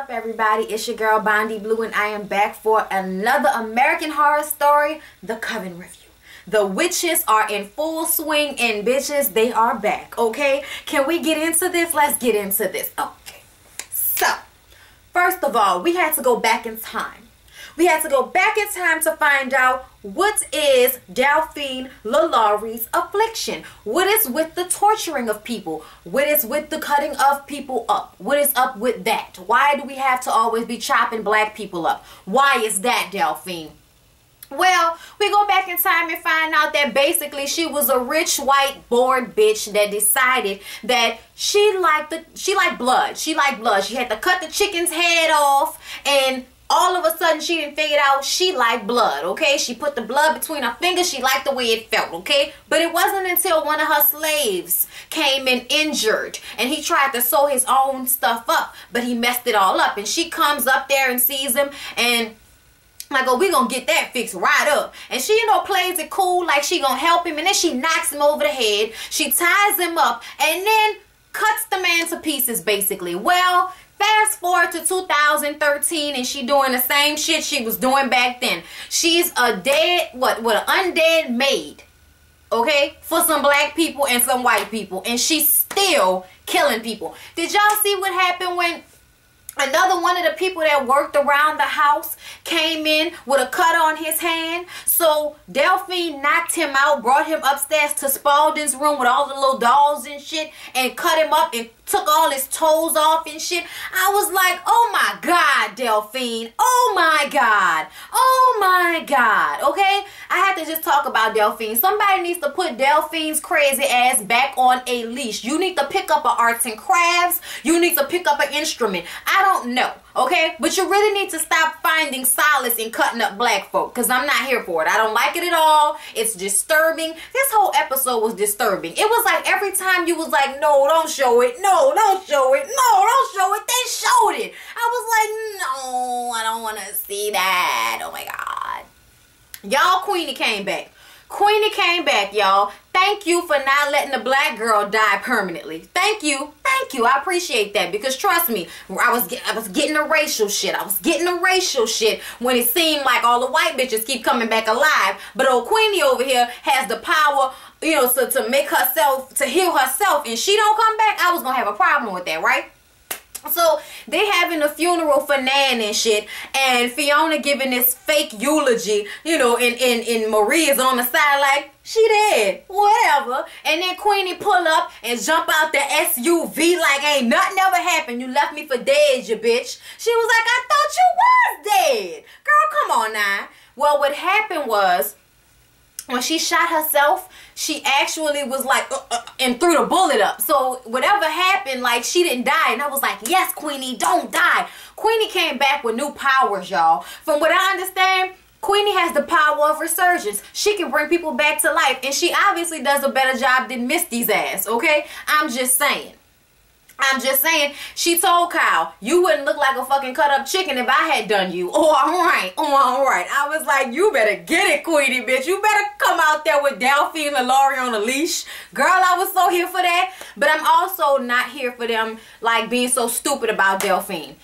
up, everybody? It's your girl Bondi Blue, and I am back for another American Horror Story, the Coven review. The witches are in full swing, and bitches, they are back, okay? Can we get into this? Let's get into this. Okay, so first of all, we had to go back in time. We had to go back in time to find out what is Delphine LaLaurie's affliction. What is with the torturing of people? What is with the cutting of people up? What is up with that? Why do we have to always be chopping black people up? Why is that, Delphine? Well, we go back in time and find out that basically she was a rich, white, bored bitch that decided that she liked blood. She liked blood. She had to cut the chicken's head off, and all of a sudden she didn't figure out she liked blood, okay? She put the blood between her fingers. She liked the way it felt, okay? But it wasn't until one of her slaves came in injured and he tried to sew his own stuff up, but he messed it all up. And she comes up there and sees him and like, oh, we gonna get that fixed right up. And she, plays it cool like she gonna help him. And then she knocks him over the head. She ties him up and then cuts the man to pieces, basically. Well, fast forward to 2013 and she doing the same shit she was doing back then. She's a dead, an undead maid, okay, for some black people and some white people. And she's still killing people. Did y'all see what happened when another one of the people that worked around the house came in with a cut on his hand? So Delphine knocked him out, brought him upstairs to Spalding's room with all the little dolls and shit, and cut him up and took all his toes off and shit. I was like, oh my God, Delphine. Oh my God. Oh my God. Okay? I had to just talk about Delphine. Somebody needs to put Delphine's crazy ass back on a leash. You need to pick up an arts and crafts. You need to pick up an instrument. I don't know. Okay? But you really need to stop finding solace in cutting up black folk, because I'm not here for it. I don't like it at all. It's disturbing. This whole episode was disturbing. It was like every time you was like, no, don't show it. No, don't show it. No, don't show it. They showed it. I was like, no, I don't want to see that. Oh my God. Y'all, Queenie came back. Queenie came back, y'all. Thank you for not letting the black girl die permanently. Thank you. Thank you. I appreciate that, because trust me, I was getting the racial shit. I was getting the racial shit when it seemed like all the white bitches keep coming back alive. But old Queenie over here has the power, so to make herself, to heal herself, and she don't come back. I was going to have a problem with that, right? So they having a funeral for Nan and shit, and Fiona giving this fake eulogy, and Marie is on the side like, she dead, whatever. And then Queenie pull up and jump out the SUV like ain't nothing ever happened. You left me for dead, you bitch. She was like, I thought you was dead. Girl, come on now. Well, what happened was, when she shot herself, she actually was like, and threw the bullet up. So whatever happened, like, she didn't die. And I was like, yes, Queenie, don't die. Queenie came back with new powers, y'all. From what I understand, Queenie has the power of resurgence. She can bring people back to life. And she obviously does a better job than Misty's ass, okay? I'm just saying. She told Kyle, you wouldn't look like a fucking cut up chicken if I had done you. Oh, all right. I was like, you better get it, Queenie, bitch. You better come out there with Delphine LaLaurie on a leash. Girl, I was so here for that. But I'm also not here for them, like, being so stupid about Delphine.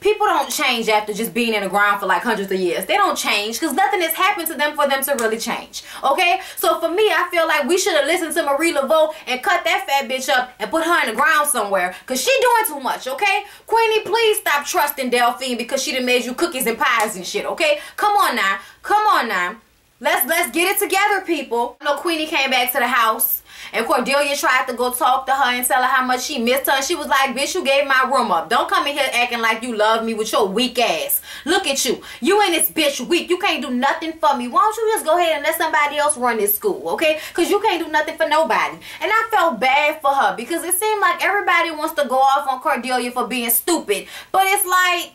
People don't change after just being in the ground for like hundreds of years. They don't change because nothing has happened to them for them to really change. Okay? So for me, I feel like we should have listened to Marie Laveau and cut that fat bitch up and put her in the ground somewhere, because she doing too much, okay? Queenie, please stop trusting Delphine because she done made you cookies and pies and shit, okay? Come on now. Come on now. Let's get it together, people. Queenie came back to the house, and Cordelia tried to go talk to her and tell her how much she missed her. And she was like, bitch, you gave my room up. Don't come in here acting like you love me with your weak ass. Look at you. You and this bitch weak. You can't do nothing for me. Why don't you just go ahead and let somebody else run this school, okay? Because you can't do nothing for nobody. And I felt bad for her because it seemed like everybody wants to go off on Cordelia for being stupid. But it's like,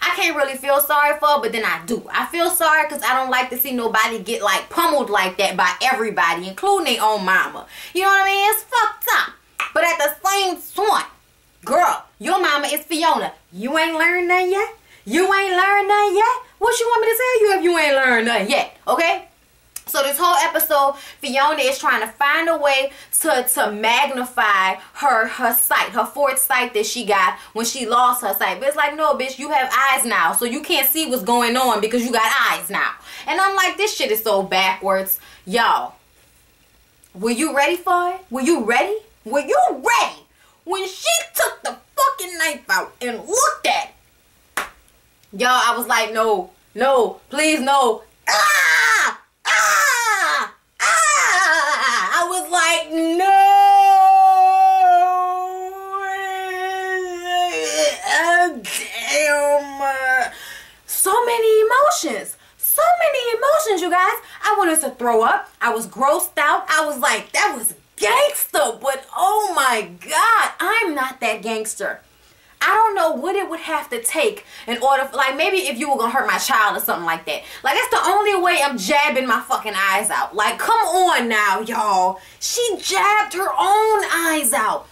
I can't really feel sorry for her, but then I do. I feel sorry because I don't like to see nobody get like pummeled like that by everybody, including their own mama. You know what I mean? It's fucked up. But at the same time, girl, your mama is Fiona. You ain't learned nothing yet? You ain't learned nothing yet? What you want me to tell you if you ain't learned nothing yet? Okay? So So this whole episode, Fiona is trying to find a way to magnify her sight, her fourth sight that she got when she lost her sight. But it's like, no, bitch, you have eyes now, so you can't see what's going on because you got eyes now. And I'm like, this shit is so backwards. Y'all, were you ready for it? Were you ready? Were you ready? When she took the fucking knife out and looked at it, y'all, I was like, no, no, please, no. Ah! Ah! Ah! I was like, no. Damn. So many emotions. So many emotions, you guys. I wanted to throw up. I was grossed out. I was like, that was gangster. But oh my God, I'm not that gangster. I don't know what it would have to take in order for, like, maybe if you were gonna hurt my child or something like that. Like, that's the only way I'm jabbing my fucking eyes out. Like, come on now, y'all. She jabbed her own eyes out.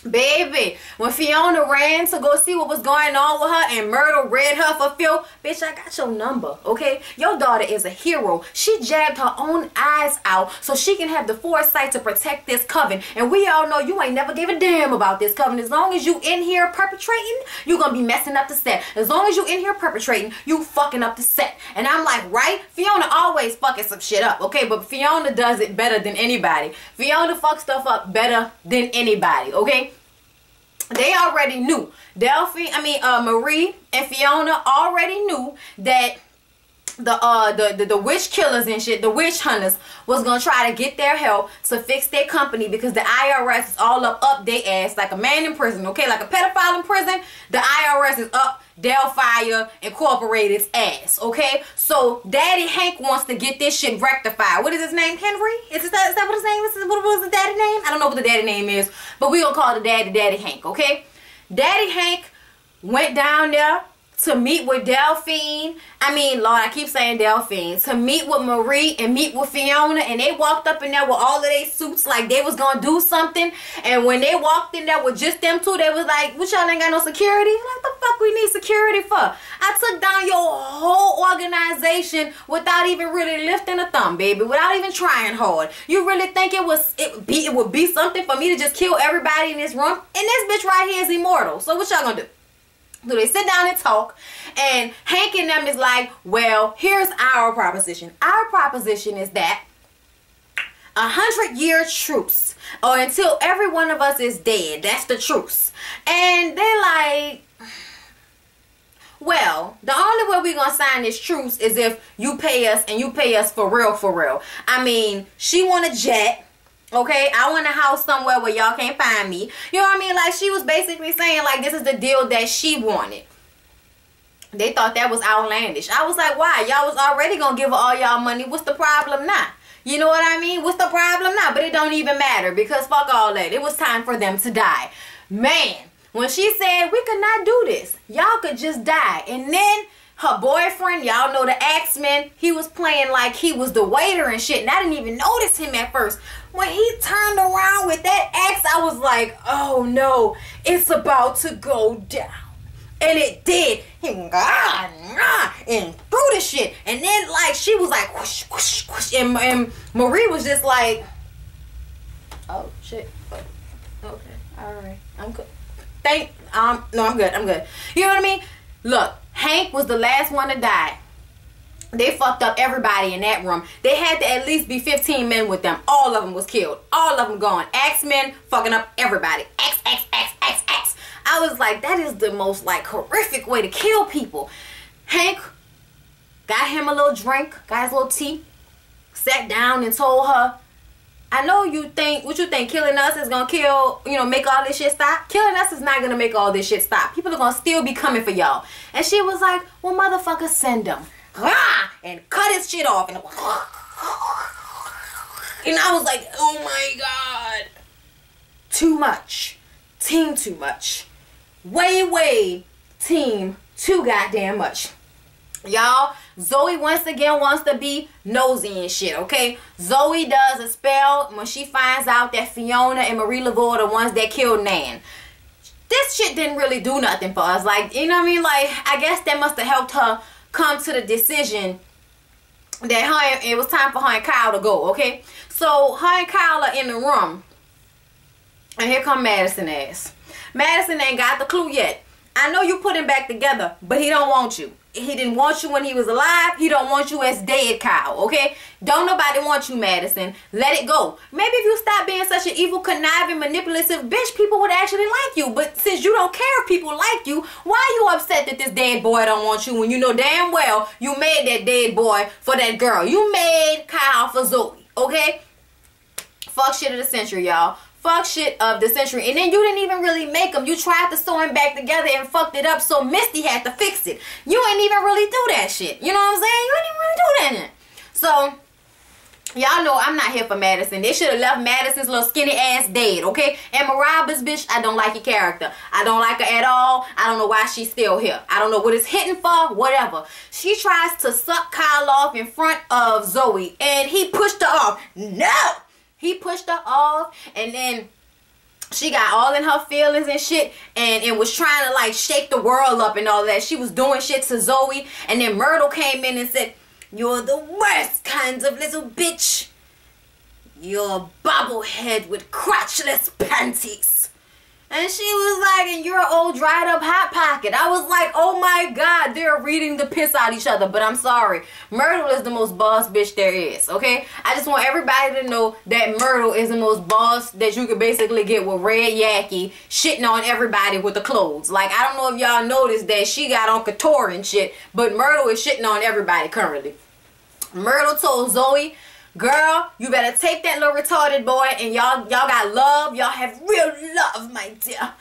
Baby, when Fiona ran to go see what was going on with her and Myrtle read her for Phil, bitch, I got your number, okay? Your daughter is a hero. She jabbed her own eyes out so she can have the foresight to protect this coven. And we all know you ain't never gave a damn about this coven. As long as you in here perpetrating, you gonna be messing up the set. As long as you in here perpetrating, you fucking up the set. And I'm like, right? Fiona always fucking some shit up, okay? But Fiona does it better than anybody. Fiona fucks stuff up better than anybody, okay? They already knew. Marie and Fiona already knew that the witch killers and shit, the witch hunters, was gonna try to get their help to fix their company because the IRS is all up their ass like a man in prison, okay? Like a pedophile in prison, the IRS is up Delphia Incorporated's ass, okay? So Daddy Hank wants to get this shit rectified. What is his name? Henry? Is that what his name is? What was the daddy name? I don't know what the daddy name is, but we gonna call the Daddy Hank, okay? Daddy Hank went down there to meet with Delphine. Lord, I keep saying Delphine. To meet with Marie and meet with Fiona. And they walked up in there with all of their suits like they was going to do something. And when they walked in there with just them two, they was like, what, y'all ain't got no security? Like, the fuck we need security for? I took down your whole organization without even really lifting a thumb, baby. Without even trying hard. You really think it would be something for me to just kill everybody in this room? And this bitch right here is immortal. So what y'all gonna do? So they sit down and talk, and Hank and them is like, well, here's our proposition. Our proposition is that 100-year truce, or until every one of us is dead. That's the truce. And they're like, well, the only way we're gonna sign this truce is if you pay us, and you pay us for real, for real. She want a jet. Okay, I want a house somewhere where y'all can't find me. You know what I mean? Like, she was basically saying, like, this is the deal that she wanted. They thought that was outlandish. I was like, why? Y'all was already gonna give her all y'all money. What's the problem now? You know what I mean? What's the problem now? But it don't even matter because fuck all that. It was time for them to die. Man, when she said we could not do this, y'all could just die. And then her boyfriend, y'all know the Axeman, he was playing like he was the waiter and shit. And I didn't even notice him at first. When he turned around with that axe, I was like, oh no, it's about to go down. And it did. He and threw the shit. And then, like, she was like, whoosh, whoosh, whoosh. And Marie was just like, oh shit. Okay, all right, I'm good. No, I'm good. You know what I mean? Look, Hank was the last one to die. They fucked up everybody in that room. They had to at least be 15 men with them. All of them was killed. All of them gone. Axemen fucking up everybody. X. I was like, that is the most, like, horrific way to kill people. Hank got him a little drink, got his little tea, sat down and told her, I know you think, what you think, killing us is gonna kill, make all this shit stop? Killing us is not gonna make all this shit stop. People are gonna still be coming for y'all. And she was like, well, motherfucker, send them. And cut his shit off. And I was like, oh my God. Too much. Team too much. Way team too goddamn much. Y'all, Zoe once again wants to be nosy and shit, okay? Zoe does a spell when she finds out that Fiona and Marie Laveau are the ones that killed Nan. This shit didn't really do nothing for us. Like, you know what I mean? Like, I guess that must have helped her come to the decision that it was time for her and Kyle to go, okay? So her and Kyle are in the room, and here come Madison ass. Madison ain't got the clue yet. I know you put him back together, but he don't want you. He didn't want you when he was alive. He don't want you as dead, Kyle, okay? Don't nobody want you, Madison. Let it go. Maybe if you stop being such an evil, conniving, manipulative bitch, people would actually like you. But since you don't care if people like you, why are you upset that this dead boy don't want you when you know damn well you made that dead boy for that girl? You made Kyle for Zoe, okay? Fuck shit of the century, y'all. Fuck shit of the century. And then you didn't even really make him. You tried to sew him back together and fucked it up, so Misty had to fix it. You ain't even really do that shit. You know what I'm saying? You ain't even really do that. So y'all know I'm not here for Madison. They should have left Madison's little skinny ass dead, okay? And Maraba's bitch, I don't like your character. I don't like her at all. I don't know why she's still here. I don't know what it's hitting for, whatever. She tries to suck Kyle off in front of Zoe, and he pushed her off. No! He pushed her off, and then she got all in her feelings and shit, and was trying to like shake the world up and all that. She was doing shit to Zoe, and then Myrtle came in and said, "You're the worst kinds of little bitch. You're a bobblehead with crotchless panties." And she was like, "And you're an old dried up hot pocket." I was like, oh my god, they're reading the piss out each other. But I'm sorry, Myrtle is the most boss bitch there is, okay? I just want everybody to know that Myrtle is the most boss that you could basically get with Red Yaki shitting on everybody with the clothes. Like, I don't know if y'all noticed that she got on couture and shit, but Myrtle is shitting on everybody currently. Myrtle told Zoe, "Girl, you better take that little retarded boy, and y'all got love. Y'all have real love, my dear.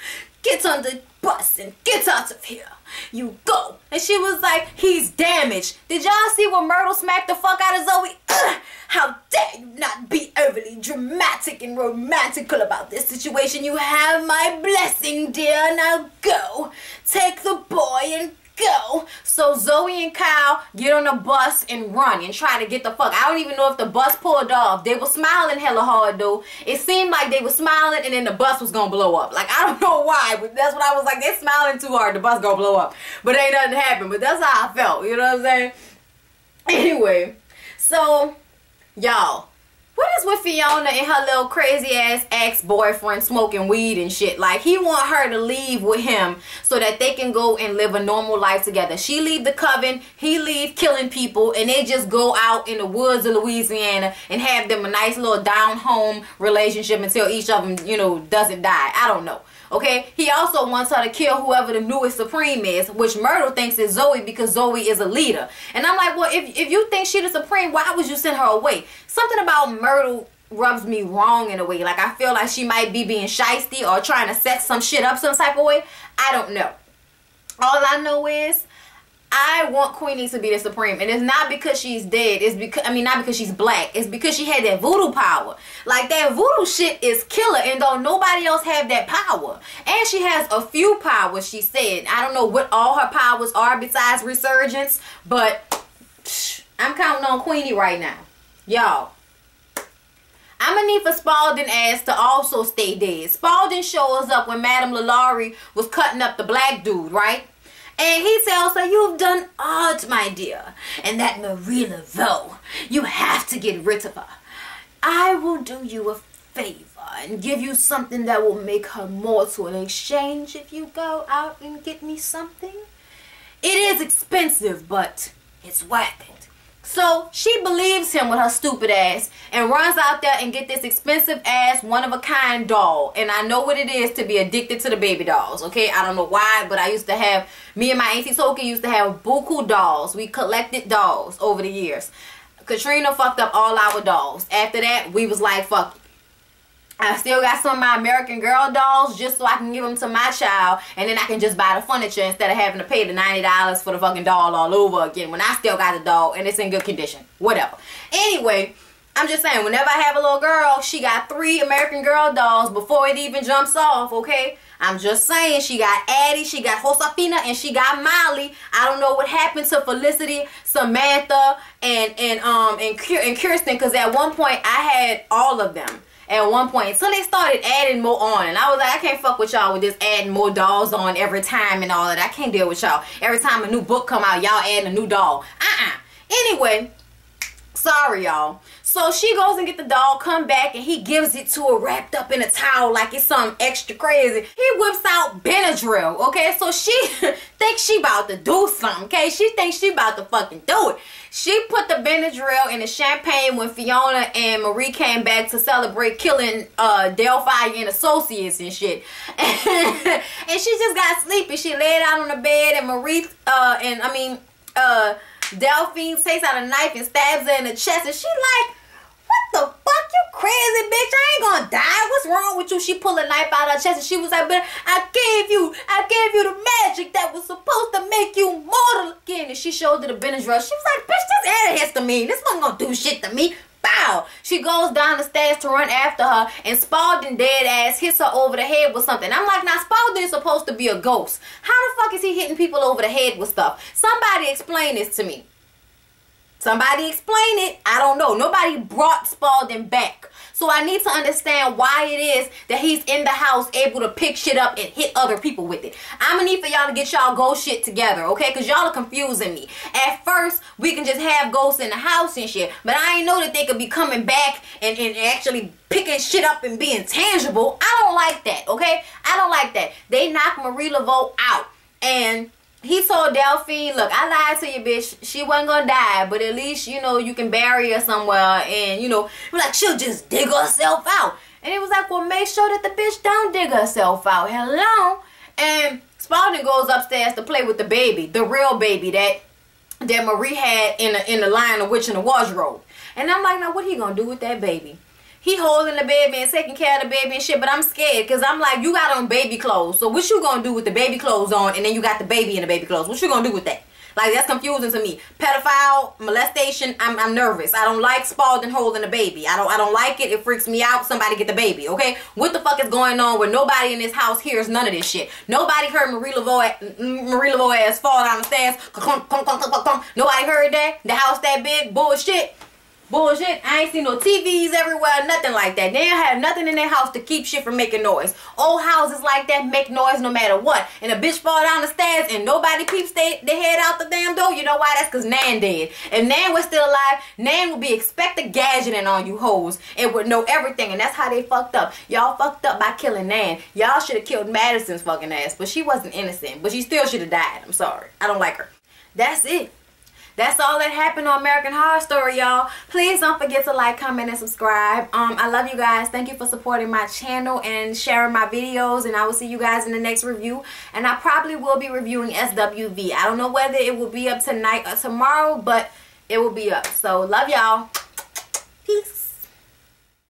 Get on the bus and get out of here. You go." And she was like, "He's damaged." Did y'all see when Myrtle smacked the fuck out of Zoe? Ugh, how dare you not be overly dramatic and romantical about this situation. You have my blessing, dear. Now go. Take the boy and go. So Zoe and Kyle get on a bus and run and try to get the fuck. I don't even know if the bus pulled off. They were smiling hella hard though. It seemed like they were smiling and then the bus was gonna blow up. Like, I don't know why, but that's what I was like. They're smiling too hard, the bus gonna blow up. But ain't nothing happened. But that's how I felt. You know what I'm saying? Anyway, so y'all, what is with Fiona and her little crazy ass ex-boyfriend smoking weed and shit? Like, he want her to leave with him so that they can go and live a normal life together. She leave the Coven, he leave killing people, and they just go out in the woods of Louisiana and have them a nice little down home relationship until each of them, you know, doesn't die. I don't know. Okay, he also wants her to kill whoever the newest Supreme is, which Myrtle thinks is Zoe because Zoe is a leader. And I'm like, well, if you think she the Supreme, why would you send her away? Something about Myrtle rubs me wrong in a way. Like, I feel like she might be being shysty or trying to set some shit up some type of way. I don't know. All I know is I want Queenie to be the Supreme, and it's not because she's dead. It's because, I mean, not because she's black. It's because she had that voodoo power. Like, that voodoo shit is killer, and don't nobody else have that power. And she has a few powers, she said. I don't know what all her powers are besides resurgence, but I'm counting on Queenie right now. Y'all, I'm gonna need for Spalding ass to also stay dead. Spalding shows up when Madame Lalaurie was cutting up the black dude, right? And he tells her, "You've done odd, my dear. And that Marie Laveau, you have to get rid of her. I will do you a favor and give you something that will make her mortal in exchange if you go out and get me something. It is expensive, but it's worth it." So she believes him with her stupid ass and runs out there and get this expensive ass one-of-a-kind doll. And I know what it is to be addicted to the baby dolls, okay? I don't know why, but I used to have, me and my auntie Toki used to have buku dolls. We collected dolls over the years. Katrina fucked up all our dolls. After that, we was like, fuck it. I still got some of my American Girl dolls just so I can give them to my child, and then I can just buy the furniture instead of having to pay the $90 for the fucking doll all over again when I still got the doll and it's in good condition. Whatever. Anyway, I'm just saying, whenever I have a little girl, she got 3 American Girl dolls before it even jumps off, okay? I'm just saying, she got Addie, she got Josefina, and she got Molly. I don't know what happened to Felicity, Samantha, and Kirsten, because at one point I had all of them. At one point, so they started adding more on, and I was like, I can't fuck with y'all with this adding more dolls on every time and all that. I can't deal with y'all. Every time a new book come out, y'all adding a new doll. Anyway, Sorry, y'all. So she goes and get the dog, come back, and he gives it to her wrapped up in a towel like it's something extra crazy. He whips out Benadryl, okay? So she thinks she about to do something, okay? She thinks she about to fucking do it. She put the Benadryl in the champagne when Fiona and Marie came back to celebrate killing Delphi and associates and shit. And she just got sleepy. She laid out on the bed, and Marie, Delphine takes out a knife and stabs her in the chest, and she like, what the fuck, you crazy bitch, I ain't gonna die, what's wrong with you? She pulled a knife out of her chest, and she was like, but I gave you the magic that was supposed to make you mortal again. And she showed her the Benadryl. She was like, bitch, this antihistamine, this wasn't gonna do shit to me. Bow. She goes down the stairs to run after her, and Spalding dead ass hits her over the head with something. I'm like, now Spalding is supposed to be a ghost. How the fuck is he hitting people over the head with stuff? Somebody explain this to me. Somebody explain it. I don't know. Nobody brought Spalding back. So I need to understand why it is that he's in the house able to pick shit up and hit other people with it. I'm gonna need for y'all to get y'all ghost shit together, okay? Because y'all are confusing me. At first, we can just have ghosts in the house and shit. But I ain't know that they could be coming back and actually picking shit up and being tangible. I don't like that, okay? I don't like that. They knocked Marie Laveau out. And he told Delphine, look, I lied to you, bitch. She wasn't gonna die, but at least, you know, you can bury her somewhere. And, you know, like, she'll just dig herself out. And it was like, well, make sure that the bitch don't dig herself out. Hello? And Spalding goes upstairs to play with the baby, the real baby that Marie had in the Lion, the Witch, in the wardrobe. And I'm like, now, what he gonna do with that baby? He holding the baby and taking care of the baby and shit, but I'm scared because I'm like, you got on baby clothes. So what you gonna do with the baby clothes on and then you got the baby in the baby clothes? What you gonna do with that? Like, that's confusing to me. Pedophile, molestation, I'm nervous. I don't like Spalding holding the baby. I don't like it. It freaks me out. Somebody get the baby, okay? What the fuck is going on where nobody in this house hears none of this shit? Nobody heard Marie Laveau ass fall down the stairs. Nobody heard that? The house that big? Bullshit. Bullshit. I ain't seen no TVs everywhere, nothing like that. They don't have nothing in their house to keep shit from making noise. Old houses like that make noise no matter what. And a bitch fall down the stairs and nobody peeps their head out the damn door. You know why? That's because Nan dead. If Nan was still alive, Nan would be expected gadgeting on you hoes and would know everything. And that's how they fucked up. Y'all fucked up by killing Nan. Y'all should have killed Madison's fucking ass. But she wasn't innocent. But she still should have died. I'm sorry. I don't like her. That's it. That's all that happened on American Horror Story, y'all. Please don't forget to like, comment, and subscribe. I love you guys. Thank you for supporting my channel and sharing my videos. And I will see you guys in the next review. And I probably will be reviewing SWV. I don't know whether it will be up tonight or tomorrow, but it will be up. So, love y'all. Peace.